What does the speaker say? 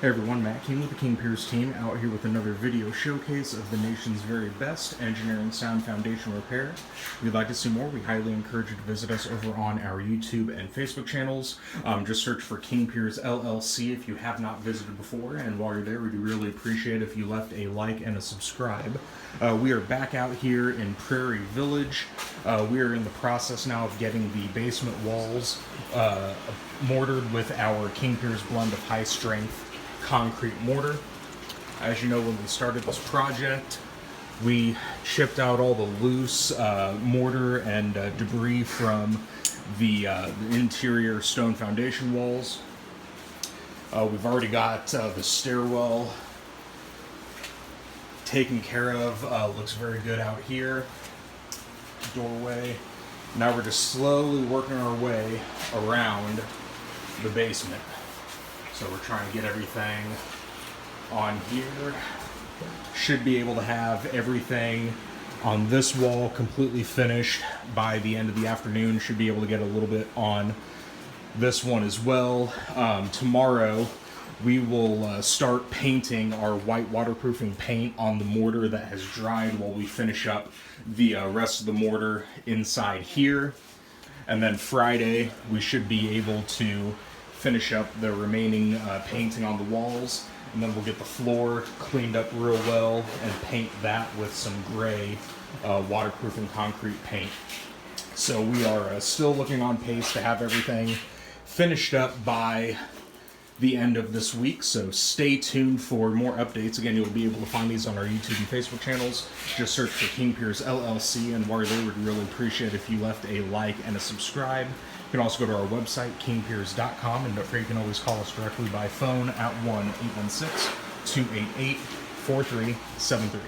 Hey everyone, Matt King with the King Piers team out here with another video showcase of the nation's very best engineering sound foundation repair. If you'd like to see more, we highly encourage you to visit us over on our YouTube and Facebook channels. Just search for King Piers LLC if you have not visited before, and while you're there, we do really appreciate if you left a like and a subscribe. We are back out here in Prairie Village. We are in the process now of getting the basement walls mortared with our King Piers blend of high strength concrete mortar. As you know, when we started this project, we chipped out all the loose mortar and debris from the interior stone foundation walls. We've already got the stairwell taken care of. Looks very good out here. Doorway. Now we're just slowly working our way around the basement. So we're trying to get everything on here. Should be able to have everything on this wall completely finished by the end of the afternoon. Should be able to get a little bit on this one as well. Tomorrow we will start painting our white waterproofing paint on the mortar that has dried while we finish up the rest of the mortar inside here. And then Friday we should be able to finish up the remaining painting on the walls, and then we'll get the floor cleaned up real well and paint that with some gray waterproofing concrete paint. So we are still looking on pace to have everything finished up by the end of this week, so stay tuned for more updates. Again, you'll be able to find these on our YouTube and Facebook channels. Just search for King Piers LLC, and while you're there, we'd really appreciate if you left a like and a subscribe. You can also go to our website, kingpiers.com, and don't forget you can always call us directly by phone at 1-816-288-4373.